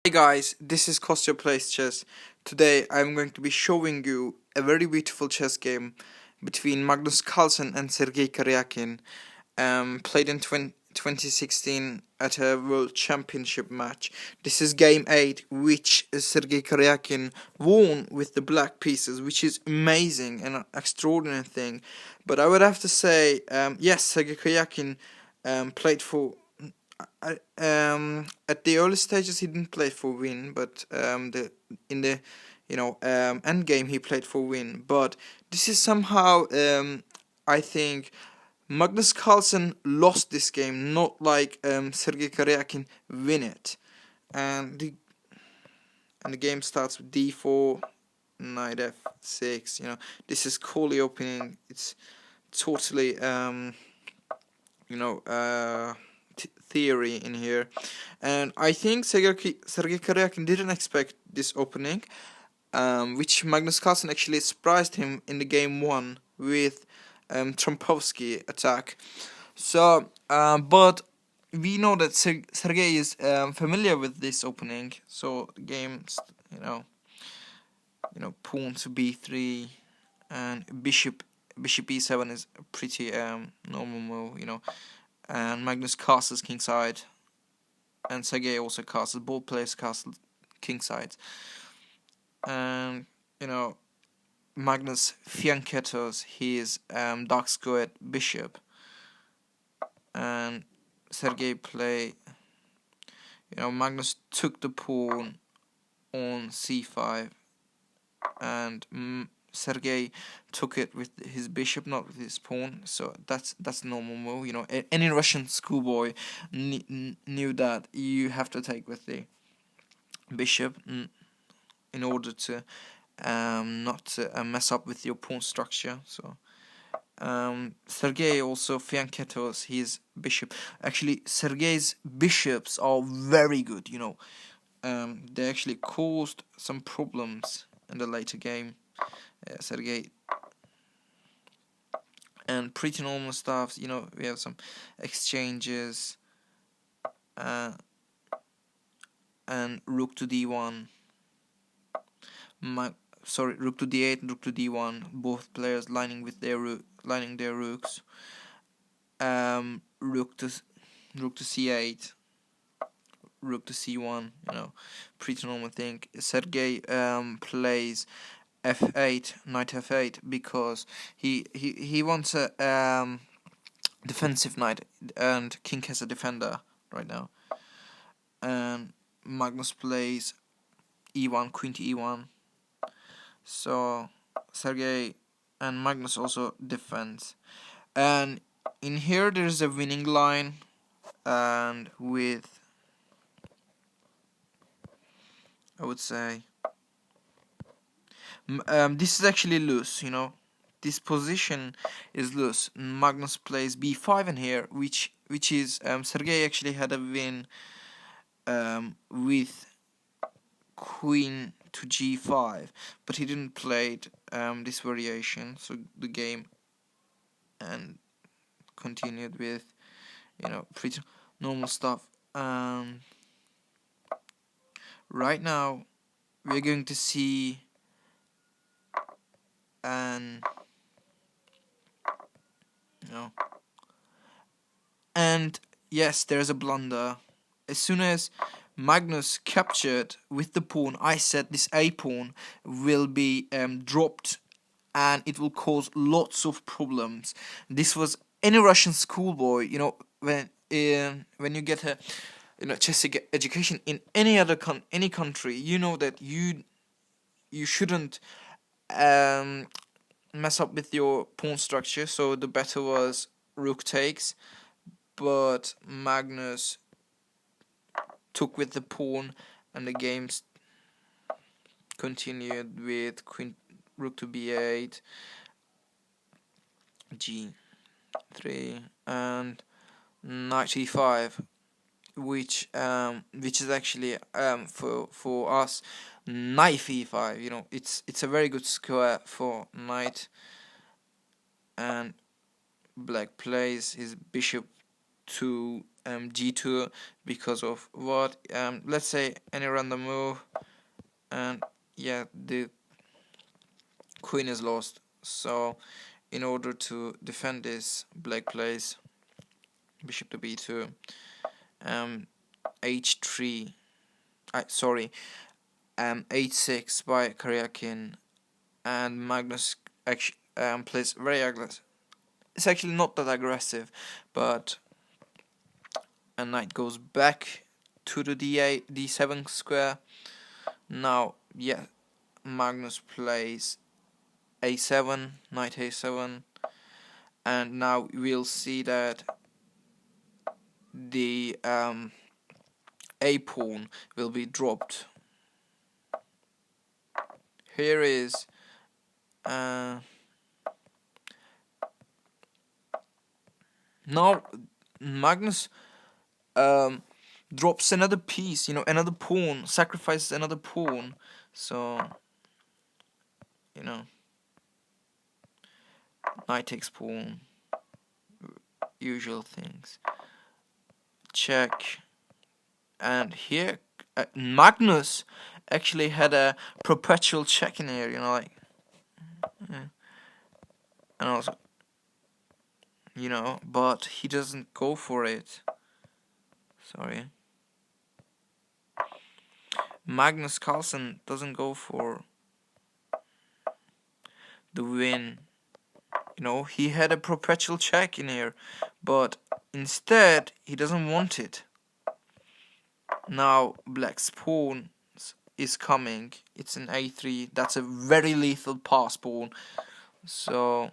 Hey guys, this is Kostya Plays Chess. Today I'm going to be showing you a very beautiful chess game between Magnus Carlsen and Sergei Karjakin, played in 2016 at a World Championship match. This is game 8, which Sergei Karjakin won with the black pieces, which is amazing and an extraordinary thing. But I would have to say, yes, Sergei Karjakin played for at the early stages he didn't play for win, but the in the end game he played for win. But this is somehow I think Magnus Carlsen lost this game, not like Sergei Karjakin win it, and the game starts with d4, knight f6. This is Coley opening. It's totally you know theory in here, and I think Sergei Karjakin didn't expect this opening, which Magnus Carlsen actually surprised him in the game 1 with Trompovsky attack. So, but we know that Sergei is familiar with this opening, so the game's pawn to b3 and bishop e7 is a pretty normal move. And Magnus castles kingside, and Sergei also castles. Both players castle kingside, and Magnus fianchettos his dark squared bishop, and Sergei play. Magnus took the pawn on c5, and Sergei took it with his bishop, not with his pawn. So that's normal move. Any Russian schoolboy knew that you have to take with the bishop in order to not to mess up with your pawn structure. So Sergei also fianchettos his bishop. Actually, Sergei's bishops are very good. They actually caused some problems in the later game. Sergei, and pretty normal stuff. We have some exchanges, and rook to d1. Rook to d8 and rook to d1. Both players lining their rooks. Rook to c8. Rook to c1. Pretty normal thing. Sergei plays f8, knight f8, because he wants a defensive knight, and king has a defender right now. And Magnus plays e1, queen to e1. So Sergei and Magnus also defends, and in here there's a winning line, and with, I would say, this is actually loose. This position is loose. Magnus plays b5 in here, which is Sergei actually had a win with queen to g5, but he didn't play this variation. So the game and continued with pretty normal stuff. Right now we're going to see and yes, there's a blunder. As soon as Magnus captured with the pawn, I said this a pawn will be dropped, and it will cause lots of problems. This was any Russian schoolboy, when you get a chess education in any country, that you shouldn't mess up with your pawn structure. So the better was rook takes, but Magnus took with the pawn, and the game continued with rook to b8, g3, and knight e5, which is actually for us knight e5. It's a very good square for knight, and black plays his bishop to g2 because of what, let's say any random move, and yeah, the queen is lost. So in order to defend this, black plays bishop to b2, h3, h6 by Karjakin, and Magnus actually plays very aggressive. It's actually not that aggressive, but a knight goes back to the d7 square. Now, yeah, Magnus plays a7, knight a7, and now we'll see that the a pawn will be dropped. Here is now Magnus drops another piece, another pawn, sacrifices another pawn. So, knight takes pawn, usual things. Check. And here, Magnus actually had a perpetual check in here, and also, but he doesn't go for it. Sorry. Magnus Carlsen doesn't go for the win. He had a perpetual check in here, but instead he doesn't want it. Now black's pawn is coming. It's an a3. That's a very lethal pass pawn. So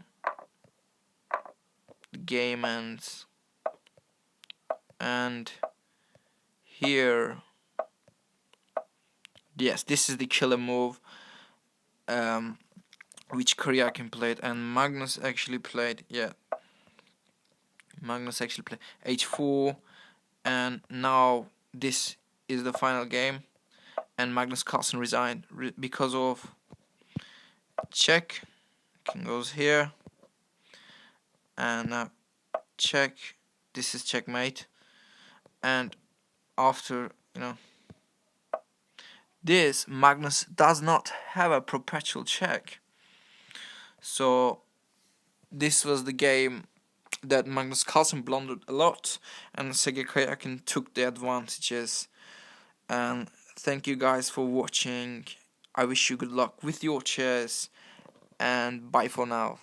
the game ends. And here, yes, this is the killer move, which Karjakin played, and Magnus actually played. Magnus actually played h4, and now this is the final game, and Magnus Carlsen resigned because of check. King goes here, and now check. This is checkmate, and after this, Magnus does not have a perpetual check. So this was the game that Magnus Carlsen blundered a lot, and Sergei Karjakin took the advantages. And thank you guys for watching. I wish you good luck with your chess, and bye for now.